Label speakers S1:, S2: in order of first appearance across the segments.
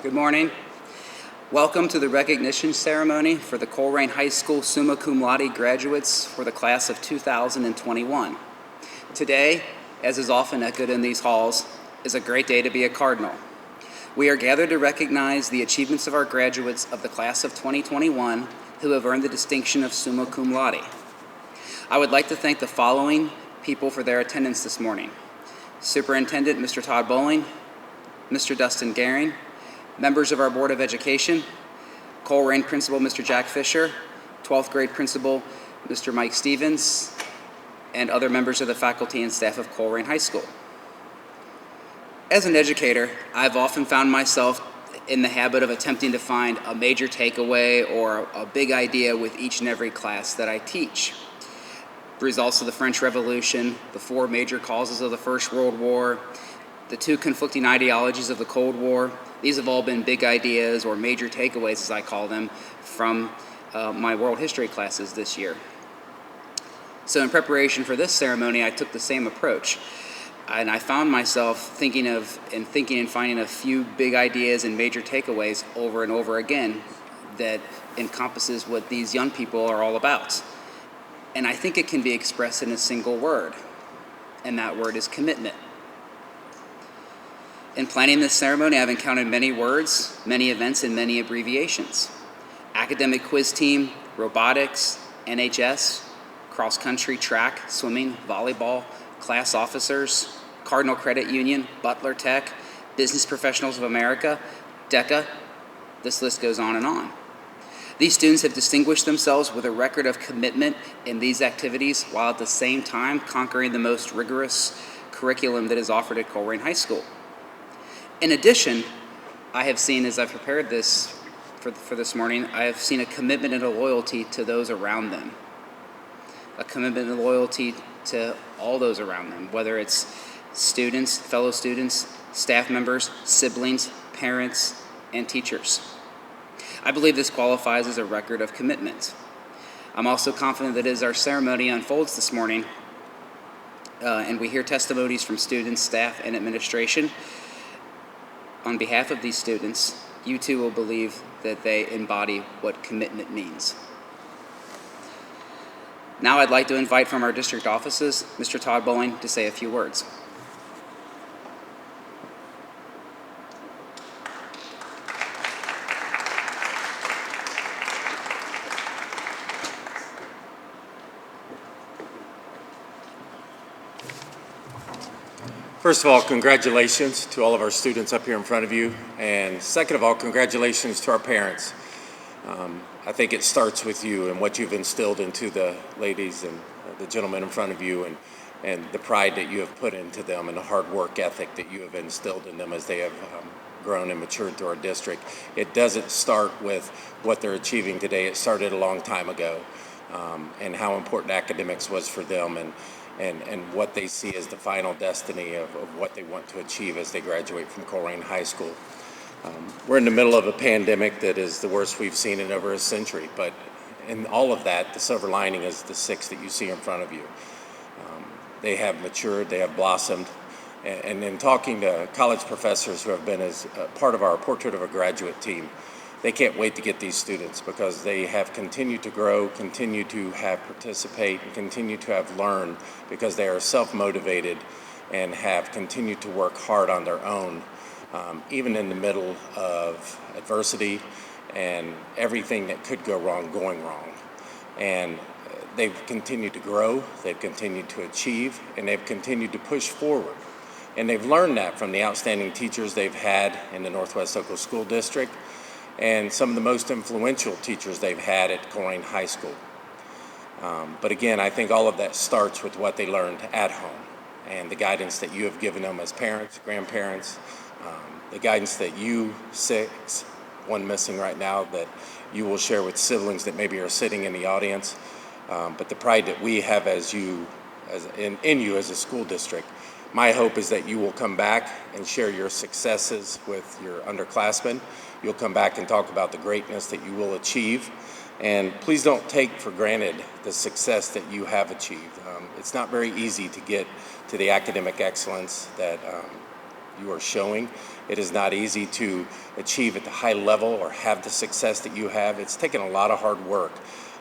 S1: Good morning. Welcome to the recognition ceremony for the Colerain High School Summa Cum Laude graduates for the class of 2021. Today, as is often echoed in these halls, is a great day to be a Cardinal. We are gathered to recognize the achievements of our graduates of the class of 2021 who have earned the distinction of Summa Cum Laude. I would like to thank the following people for their attendance this morning: Superintendent Mr. Todd Bowling, Mr. Dustin Gehring, members of our Board of Education, Colerain Principal Mr. Jack Fisher, 12th grade Principal Mr. Mike Stevens, and other members of the faculty and staff of Colerain High School. As an educator, I've often found myself in the habit of attempting to find a major takeaway or a big idea with each and every class that I teach. The results of the French Revolution, the 4 major causes of the First World War, the 2 conflicting ideologies of the Cold War. These have all been big ideas, or major takeaways as I call them, from my world history classes this year. So in preparation for this ceremony, I took the same approach. And I found myself thinking and finding a few big ideas and major takeaways over and over again that encompasses what these young people are all about. And I think it can be expressed in a single word, and that word is commitment. In planning this ceremony, I've encountered many words, many events, and many abbreviations. Academic quiz team, robotics, NHS, cross-country, track, swimming, volleyball, class officers, Cardinal Credit Union, Butler Tech, Business Professionals of America, DECA. This list goes on and on. These students have distinguished themselves with a record of commitment in these activities while at the same time conquering the most rigorous curriculum that is offered at Colerain High School. In addition, I have seen, as I've prepared this for this morning, I have seen a commitment and a loyalty to those around them. A commitment and loyalty to all those around them, whether it's students, fellow students, staff members, siblings, parents, and teachers. I believe this qualifies as a record of commitment. I'm also confident that as our ceremony unfolds this morning, and we hear testimonies from students, staff, and administration, on behalf of these students, you too will believe that they embody what commitment means. Now I'd like to invite from our district offices, Mr. Todd Bowling, to say a few words.
S2: First of all, congratulations to all of our students up here in front of you. And second of all, congratulations to our parents. I think it starts with you and what you've instilled into the ladies and the gentlemen in front of you, and the pride that you have put into them and the hard work ethic that you have instilled in them as they have grown and matured through our district. It doesn't start with what they're achieving today. It started a long time ago, and how important academics was for them, and what they see as the final destiny of what they want to achieve as they graduate from Colerain High School. We're in the middle of a pandemic that is the worst we've seen in over a century, but in all of that, the silver lining is the 6 that you see in front of you. They have matured, they have blossomed, and in talking to college professors who have been as part of our Portrait of a Graduate team, they can't wait to get these students because they have continued to grow, continue to have participate, and continue to have learned because they are self-motivated and have continued to work hard on their own, even in the middle of adversity and everything that could go wrong going wrong. And they've continued to grow, they've continued to achieve, and they've continued to push forward. And they've learned that from the outstanding teachers they've had in the Northwest Oklahoma School District, and some of the most influential teachers they've had at Colerain High School. But again, I think all of that starts with what they learned at home and the guidance that you have given them as parents, grandparents, the guidance that you 6, one missing right now, that you will share with siblings that maybe are sitting in the audience, but the pride that we have in you as a school district. My hope is that you will come back and share your successes with your underclassmen. You'll come back and talk about the greatness that you will achieve. And please don't take for granted the success that you have achieved. It's not very easy to get to the academic excellence that you are showing. It is not easy to achieve at the high level or have the success that you have. It's taken a lot of hard work,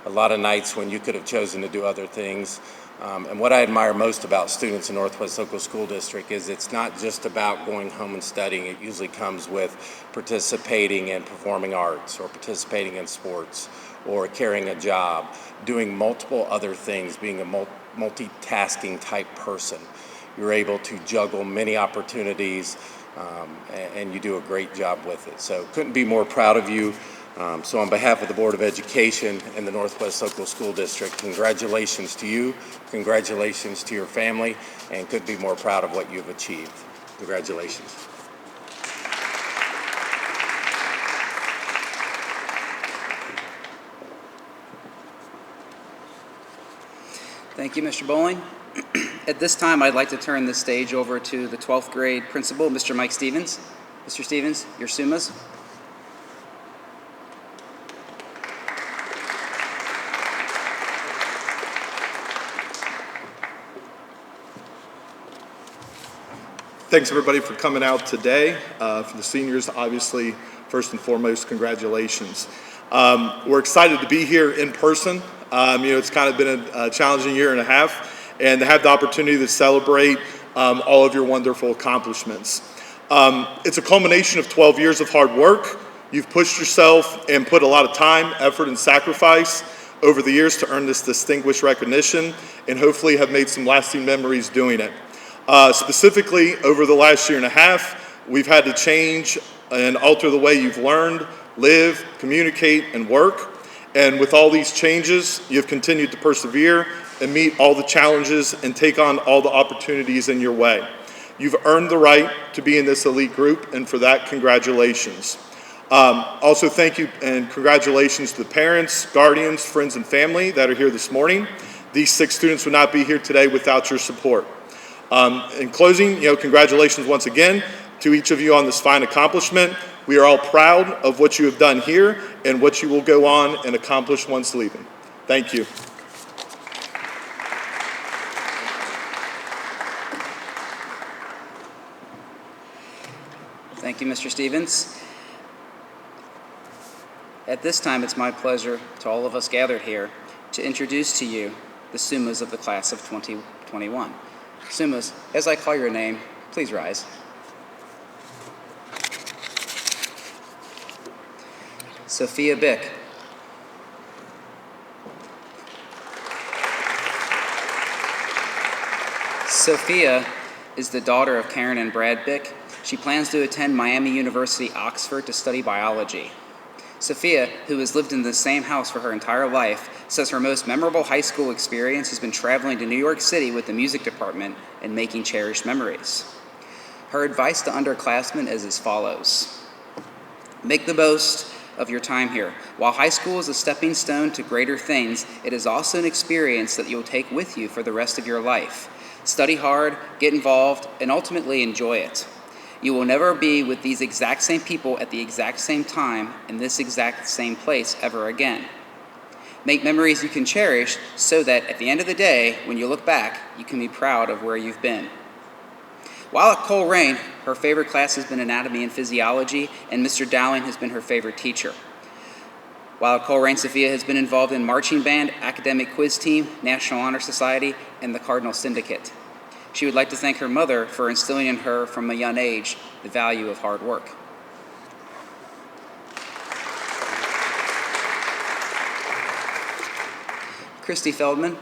S2: a lot of nights when you could have chosen to do other things. And what I admire most about students in Northwest Local School District is it's not just about going home and studying. It usually comes with participating in performing arts or participating in sports or carrying a job, doing multiple other things, being a multitasking type person. You're able to juggle many opportunities, and you do a great job with it. So couldn't be more proud of you. So on behalf of the Board of Education and the Northwest Local School District, congratulations to you, congratulations to your family, and couldn't be more proud of what you've achieved. Congratulations.
S1: Thank you, Mr. Bowling. At this time, I'd like to turn the stage over to the 12th grade principal, Mr. Mike Stevens. Mr. Stevens, your Summas.
S3: Thanks everybody for coming out today. For the seniors, obviously, first and foremost, congratulations. We're excited to be here in person. It's kind of been a challenging year and a half, and to have the opportunity to celebrate all of your wonderful accomplishments. It's a culmination of 12 years of hard work. You've pushed yourself and put a lot of time, effort, and sacrifice over the years to earn this distinguished recognition, and hopefully have made some lasting memories doing it. Specifically, over the last year and a half, we've had to change and alter the way you've learned, live, communicate, and work. And with all these changes, you've continued to persevere and meet all the challenges and take on all the opportunities in your way. You've earned the right to be in this elite group, and for that, congratulations. Also, thank you and congratulations to the parents, guardians, friends, and family that are here this morning. These 6 students would not be here today without your support. In closing, congratulations once again to each of you on this fine accomplishment. We are all proud of what you have done here and what you will go on and accomplish once leaving. Thank you.
S1: Thank you, Mr. Stevens. At this time, it's my pleasure to all of us gathered here to introduce to you the Summas of the class of 2021. Summas, as I call your name, please rise. Sophia Bick. Sophia is the daughter of Karen and Brad Bick. She plans to attend Miami University, Oxford to study biology. Sophia, who has lived in the same house for her entire life, says her most memorable high school experience has been traveling to New York City with the music department and making cherished memories. Her advice to underclassmen is as follows. Make the most of your time here. While high school is a stepping stone to greater things, it is also an experience that you'll take with you for the rest of your life. Study hard, get involved, and ultimately enjoy it. You will never be with these exact same people at the exact same time in this exact same place ever again. Make memories you can cherish so that at the end of the day, when you look back, you can be proud of where you've been. While at Colerain, her favorite class has been anatomy and physiology, and Mr. Dowling has been her favorite teacher. While at Colerain, Sophia has been involved in marching band, academic quiz team, National Honor Society, and the Cardinal Syndicate. She would like to thank her mother for instilling in her from a young age the value of hard work. Christy Feldman.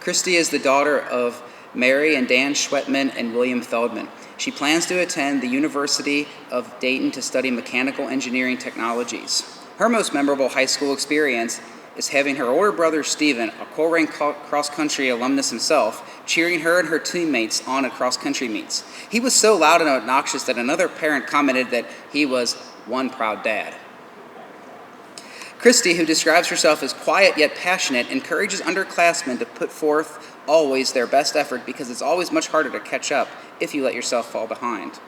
S1: Christy is the daughter of Mary and Dan Schwetman and William Feldman. She plans to attend the University of Dayton to study mechanical engineering technologies. Her most memorable high school experience is having her older brother, Stephen, a Colerain cross-country alumnus himself, cheering her and her teammates on at cross-country meets. He was so loud and obnoxious that another parent commented that he was one proud dad. Christy, who describes herself as quiet yet passionate, encourages underclassmen to put forth always their best effort because it's always much harder to catch up if you let yourself fall behind.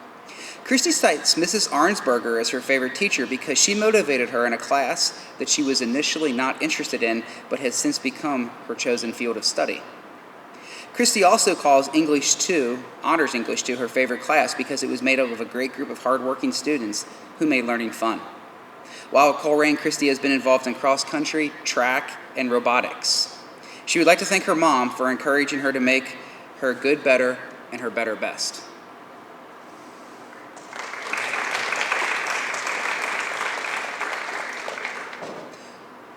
S1: Christy cites Mrs. Arnsberger as her favorite teacher because she motivated her in a class that she was initially not interested in but has since become her chosen field of study. Christy also calls English 2, Honors English 2, her favorite class because it was made up of a great group of hardworking students who made learning fun. While at Colerain, Christy has been involved in cross-country, track, and robotics. She would like to thank her mom for encouraging her to make her good better and her better best.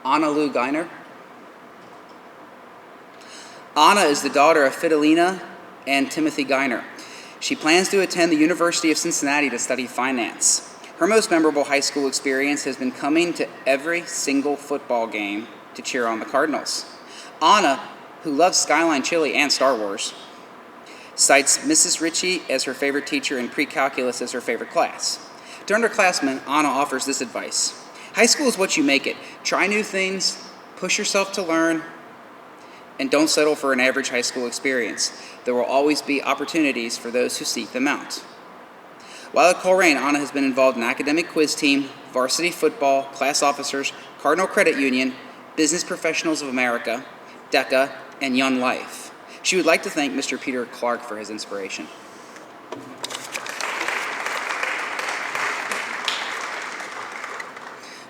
S1: Anna Lou Geiner. Anna is the daughter of Fidelina and Timothy Geiner. She plans to attend the University of Cincinnati to study finance. Her most memorable high school experience has been coming to every single football game to cheer on the Cardinals. Anna, who loves Skyline Chili and Star Wars, cites Mrs. Ritchie as her favorite teacher and pre-calculus as her favorite class. To underclassmen, Anna offers this advice. High school is what you make it. Try new things, push yourself to learn, and don't settle for an average high school experience. There will always be opportunities for those who seek them out. While at Colerain, Anna has been involved in academic quiz team, varsity football, class officers, Cardinal Credit Union, Business Professionals of America, DECA, and Young Life. She would like to thank Mr. Peter Clark for his inspiration.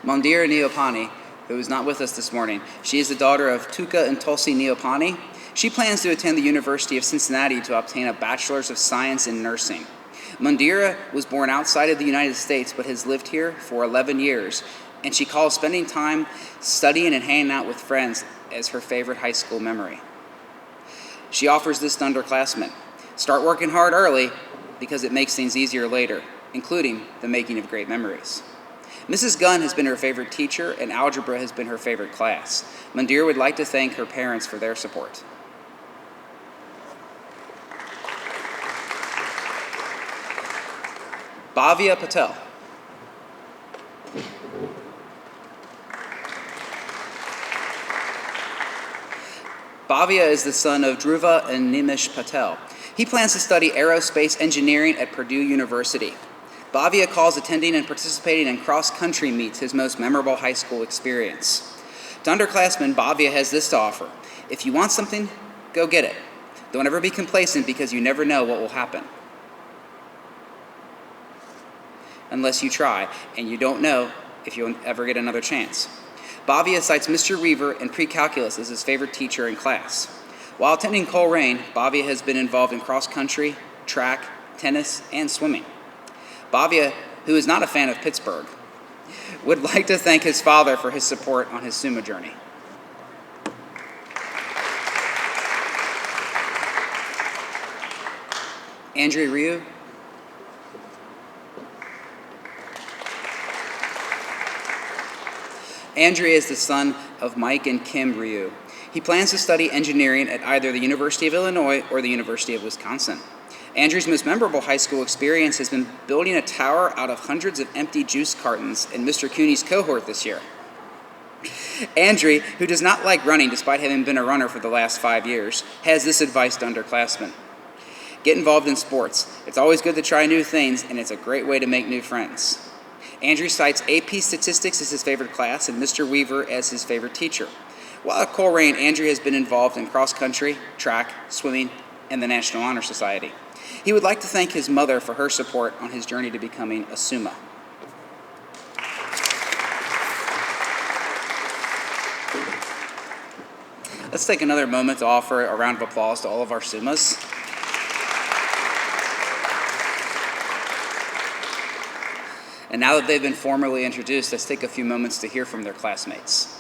S1: Mandira Neopani, who is not with us this morning. She is the daughter of Tuka and Tulsi Neopani. She plans to attend the University of Cincinnati to obtain a Bachelor's of Science in Nursing. Mandira was born outside of the United States but has lived here for 11 years, and she calls spending time studying and hanging out with friends as her favorite high school memory. She offers this to underclassmen. Start working hard early because it makes things easier later, including the making of great memories. Mrs. Gunn has been her favorite teacher, and algebra has been her favorite class. Mandira would like to thank her parents for their support. Bhavya Patel. Bhavya is the son of Dhruva and Nimish Patel. He plans to study aerospace engineering at Purdue University. Bhavya calls attending and participating in cross-country meets his most memorable high school experience. To underclassmen, Bhavya has this to offer. If you want something, go get it. Don't ever be complacent because you never know what will happen. Unless you try, and you don't know if you'll ever get another chance. Bhavya cites Mr. Weaver and pre-calculus as his favorite teacher in class. While attending Colerain, Bhavya has been involved in cross-country, track, tennis, and swimming. Bhavya, who is not a fan of Pittsburgh, would like to thank his father for his support on his Summa journey. Andrea Ryu. Andrea is the son of Mike and Kim Ryu. He plans to study engineering at either the University of Illinois or the University of Wisconsin. Andrew's most memorable high school experience has been building a tower out of hundreds of empty juice cartons in Mr. Cooney's cohort this year. Andrew, who does not like running despite having been a runner for the last 5 years, has this advice to underclassmen. Get involved in sports. It's always good to try new things, and it's a great way to make new friends. Andrew cites AP Statistics as his favorite class and Mr. Weaver as his favorite teacher. While at Colerain, Andrew has been involved in cross-country, track, swimming, and the National Honor Society. He would like to thank his mother for her support on his journey to becoming a Summa. Let's take another moment to offer a round of applause to all of our Summas. And now that they've been formally introduced, let's take a few moments to hear from their classmates.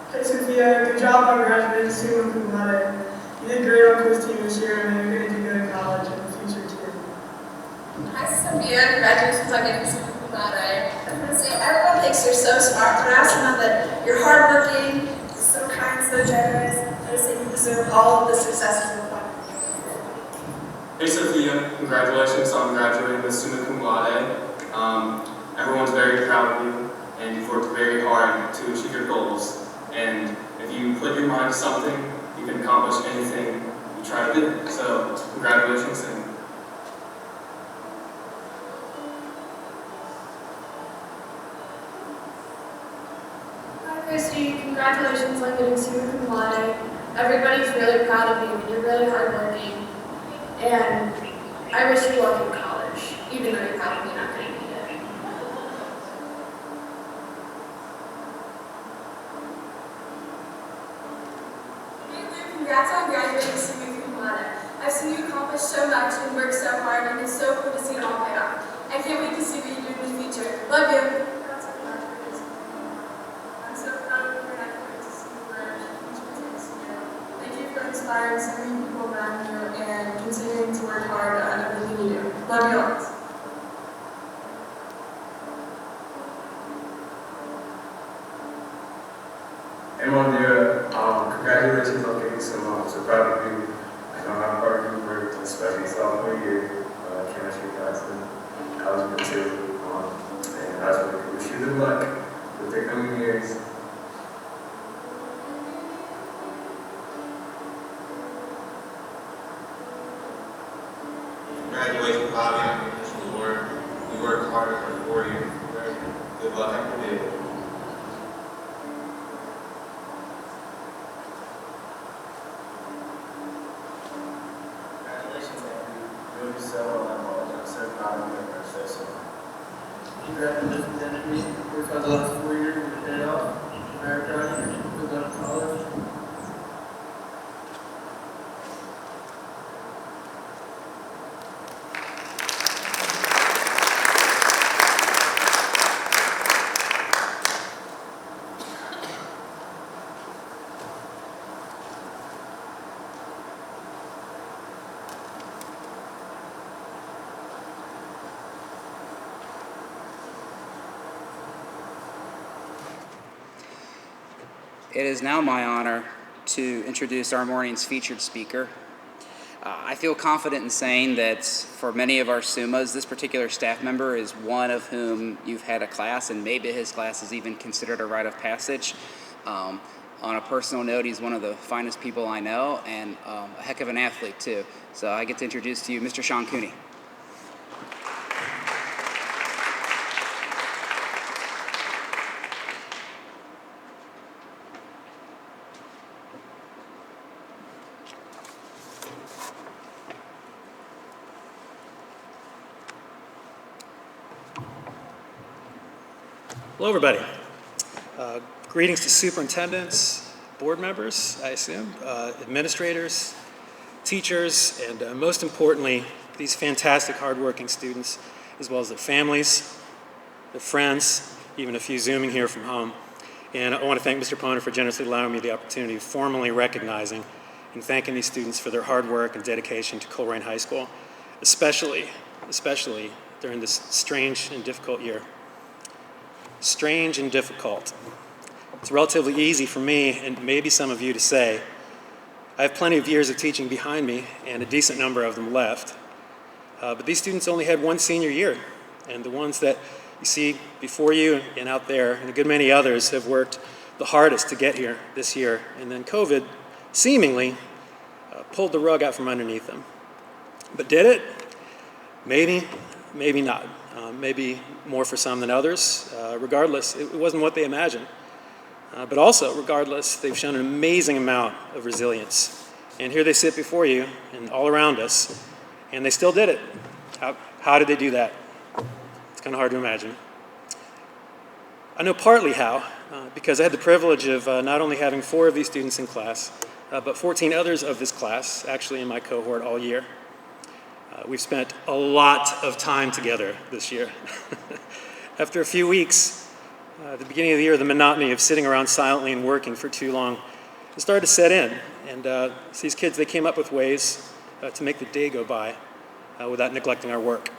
S4: Hey Sophia, good job on graduating Summa Cum Laude. You did great on quiz team this year, and you're going to do good in college in the future too.
S5: Hi Sophia, congratulations on getting Summa Cum Laude. I just want to say everyone thinks you're so smart, but I also know that you're hardworking, so kind, so generous. I just think you deserve all of the successes of life.
S6: Hey Sophia, congratulations on graduating with Summa Cum Laude. Everyone's very proud of you, and you've worked very hard to achieve your goals. And if you put your mind to something, you can accomplish anything you try to do. So, congratulations. And
S5: Hi Christy, congratulations on getting Summa Cum Laude. Everybody's really proud of you, and you're really hardworking. And I wish you luck in college, even though you're probably not going to need it. Hey Lou, congrats on graduating Summa Cum Laude. I've seen you accomplish so much and work so hard, and it's so cool to see it all pay off. I can't wait to see what you do in the future. Love you. Congrats on graduating Summa Cum Laude. I'm so proud of you, and I can't wait to see where education takes you. Thank you for inspiring so many people around you and continuing to work hard on everything you do. Love you all.
S7: Hey Mondia, congratulations on getting Summa. I'm so proud of you. I know how hard you worked, especially sophomore year, chemistry class, and algebra too. And I just want to wish you good luck with the coming years.
S8: Congratulations, Bobby, on your initial award. You worked hard for 4 years. Good luck every day.
S7: Congratulations, Andrew. You did so well at college. I'm so proud of you and you're so smart.
S4: Congratulations, Andrew. Worked hard the last 4 years and it paid off. I'm very proud of you. Good luck in college.
S1: It is now my honor to introduce our morning's featured speaker. I feel confident in saying that for many of our Summas, this particular staff member is one of whom you've had a class, and maybe his class is even considered a rite of passage. On a personal note, he's one of the finest people I know, and a heck of an athlete too. So I get to introduce to you Mr. Sean Cooney.
S9: Hello, everybody. Greetings to superintendents, board members, I assume, administrators, teachers, and most importantly, these fantastic, hardworking students, as well as their families, their friends, even a few Zooming here from home. And I want to thank Mr. Poner for generously allowing me the opportunity of formally recognizing and thanking these students for their hard work and dedication to Colerain High School, especially during this strange and difficult year. Strange and difficult. It's relatively easy for me and maybe some of you to say, I have plenty of years of teaching behind me and a decent number of them left, but these students only had one senior year, and the ones that you see before you and out there and a good many others have worked the hardest to get here this year, and then COVID seemingly pulled the rug out from underneath them. But did it? Maybe, maybe not. Maybe more for some than others. Regardless, it wasn't what they imagined. But also, regardless, they've shown an amazing amount of resilience. And here they sit before you and all around us, and they still did it. How did they do that? It's kind of hard to imagine. I know partly how, because I had the privilege of not only having 4 of these students in class, but 14 others of this class actually in my cohort all year. We've spent a lot of time together this year. After a few weeks, at the beginning of the year, the monotony of sitting around silently and working for too long started to set in. And these kids, they came up with ways to make the day go by without neglecting our work.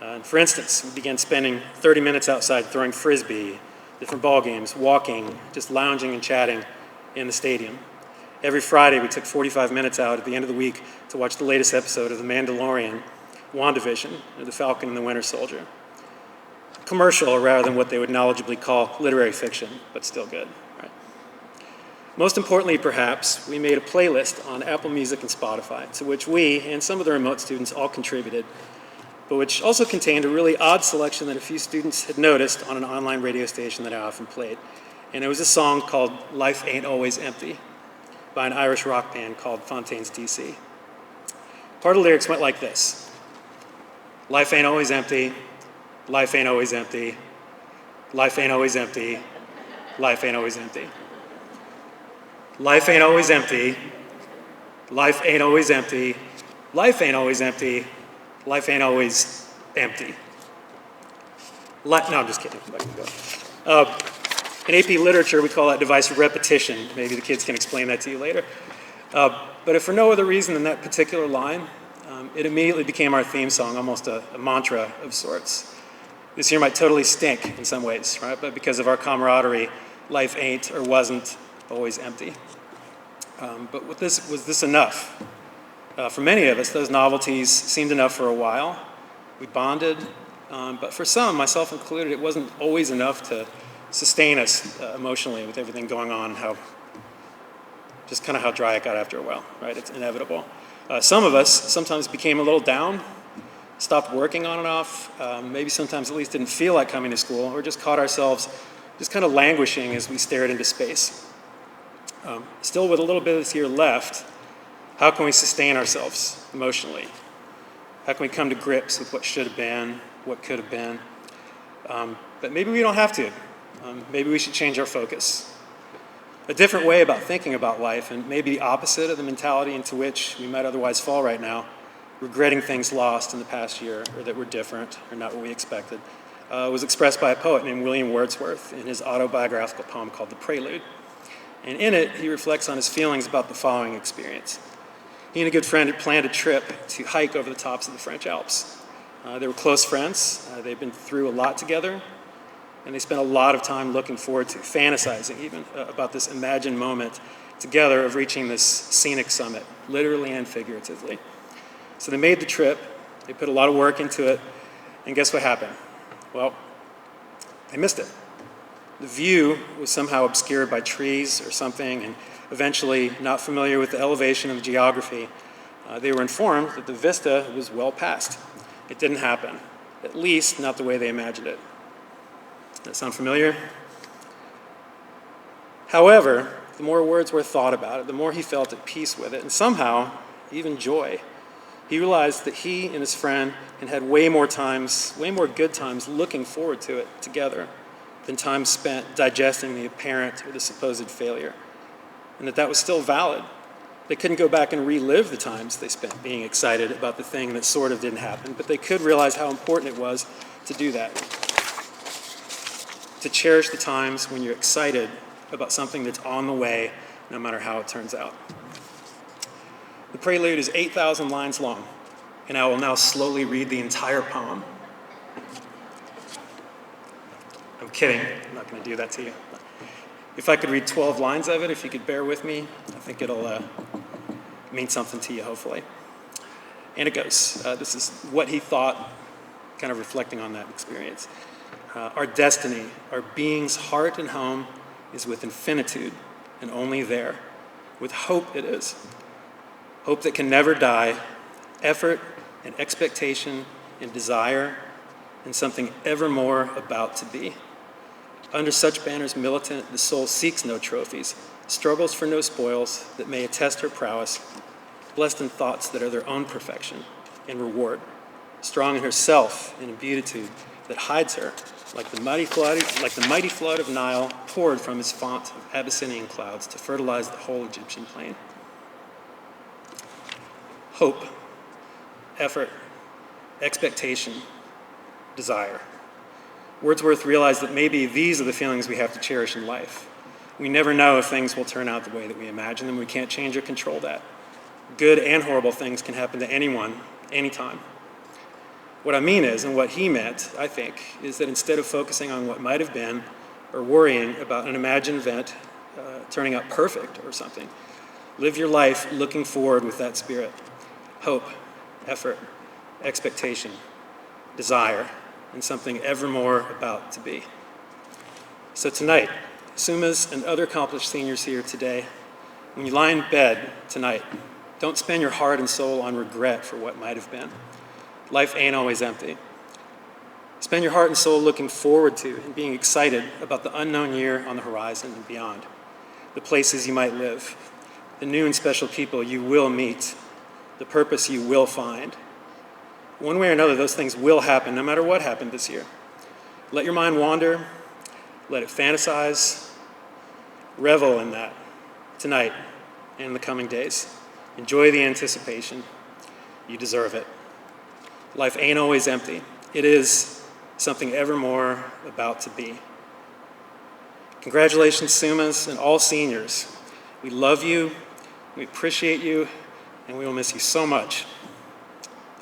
S9: And for instance, we began spending 30 minutes outside throwing frisbee, different ball games, walking, just lounging and chatting in the stadium. Every Friday, we took 45 minutes out at the end of the week to watch the latest episode of The Mandalorian, WandaVision, or The Falcon and the Winter Soldier. Commercial rather than what they would knowledgeably call literary fiction, but still good. Right? Most importantly, perhaps, we made a playlist on Apple Music and Spotify, to which we and some of the remote students all contributed, but which also contained a really odd selection that a few students had noticed on an online radio station that I often played. And it was a song called Life Ain't Always Empty by an Irish rock band called Fontaines DC. Part of the lyrics went like this: life ain't always empty, life ain't always empty, life ain't always empty, life ain't always empty. Life ain't always empty, life ain't always empty, life ain't always empty, life ain't always empty. No, I'm just kidding. I can go. In AP Literature, we call that device repetition. Maybe the kids can explain that to you later. But if for no other reason than that particular line, it immediately became our theme song, almost a mantra of sorts. This year might totally stink in some ways, right? But because of our camaraderie, life ain't or wasn't always empty. But was this enough? For many of us, those novelties seemed enough for a while. We bonded, but for some, myself included, it wasn't always enough to sustain us emotionally with everything going on, just kind of how dry it got after a while, right? It's inevitable. Some of us sometimes became a little down, stopped working on and off, maybe sometimes at least didn't feel like coming to school, or just caught ourselves just kind of languishing as we stared into space. Still with a little bit of this year left, how can we sustain ourselves emotionally? How can we come to grips with what should have been, what could have been? But maybe we don't have to. Maybe we should change our focus. A different way about thinking about life, and maybe the opposite of the mentality into which we might otherwise fall right now, regretting things lost in the past year or that were different or not what we expected, was expressed by a poet named William Wordsworth in his autobiographical poem called The Prelude. And in it, he reflects on his feelings about the following experience. He and a good friend had planned a trip to hike over the tops of the French Alps. They were close friends. They'd been through a lot together. And they spent a lot of time looking forward to, fantasizing even, about this imagined moment together of reaching this scenic summit, literally and figuratively. So they made the trip, they put a lot of work into it, and guess what happened? Well, they missed it. The view was somehow obscured by trees or something, and eventually, not familiar with the elevation of the geography, they were informed that the vista was well past. It didn't happen, at least not the way they imagined it. Does that sound familiar? However, the more Wordsworth thought about it, the more he felt at peace with it, and somehow, even joy. He realized that he and his friend had way more good times looking forward to it together than time spent digesting the apparent or the supposed failure, and that was still valid. They couldn't go back and relive the times they spent being excited about the thing that sort of didn't happen, but they could realize how important it was to do that. To cherish the times when you're excited about something that's on the way, no matter how it turns out. The Prelude is 8,000 lines long, and I will now slowly read the entire poem. I'm kidding, I'm not going to do that to you. If I could read 12 lines of it, if you could bear with me, I think it'll mean something to you, hopefully. And it goes. This is what he thought, kind of reflecting on that experience. Our destiny, our being's heart and home is with infinitude and only there. With hope it is. Hope that can never die, effort and expectation and desire and something evermore about to be. Under such banners militant, the soul seeks no trophies, struggles for no spoils that may attest her prowess, blessed in thoughts that are their own perfection and reward, strong in herself and in beatitude that hides her, like the mighty flood of Nile poured from his font of Abyssinian clouds to fertilize the whole Egyptian plain. Hope, effort, expectation, desire. Wordsworth realized that maybe these are the feelings we have to cherish in life. We never know if things will turn out the way that we imagine them. We can't change or control that. Good and horrible things can happen to anyone, anytime. What I mean is, and what he meant, I think, is that instead of focusing on what might have been or worrying about an imagined event turning out perfect or something, Live your life looking forward with that spirit. Hope, effort, expectation, desire, and something ever more about to be. So tonight, Summas and other accomplished seniors here today, when you lie in bed tonight, don't spend your heart and soul on regret for what might have been. Life ain't always empty. Spend your heart and soul looking forward to and being excited about the unknown year on the horizon and beyond, the places you might live, the new and special people you will meet, the purpose you will find. One way or another, those things will happen no matter what happened this year. Let your mind wander, let it fantasize, revel in that tonight and in the coming days. Enjoy the anticipation. You deserve it. Life ain't always empty. It is something ever more about to be. Congratulations, Summas and all seniors. We love you, we appreciate you, and we will miss you so much.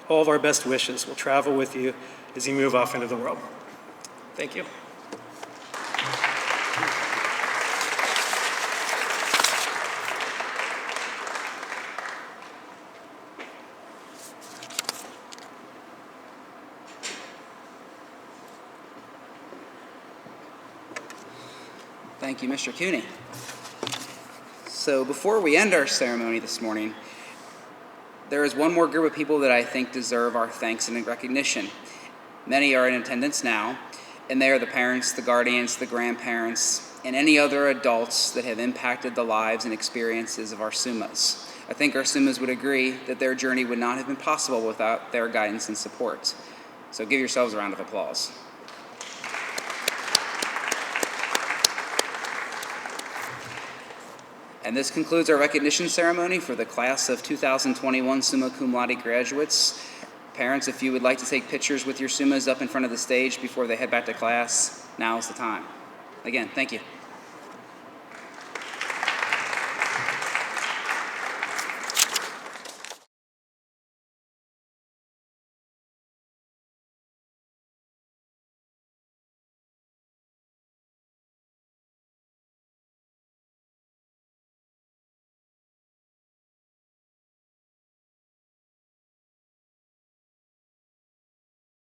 S9: All of our best wishes will travel with you as you move off into the world. Thank you.
S1: Thank you, Mr. Cooney. So before we end our ceremony this morning, there is one more group of people that I think deserve our thanks and recognition. Many are in attendance now, and they are the parents, the guardians, the grandparents, and any other adults that have impacted the lives and experiences of our Summas. I think our Summas would agree that their journey would not have been possible without their guidance and support. So give yourselves a round of applause. And this concludes our recognition ceremony for the class of 2021 Summa Cum Laude graduates. Parents, if you would like to take pictures with your Summas up in front of the stage before they head back to class, now is the time. Again, thank you.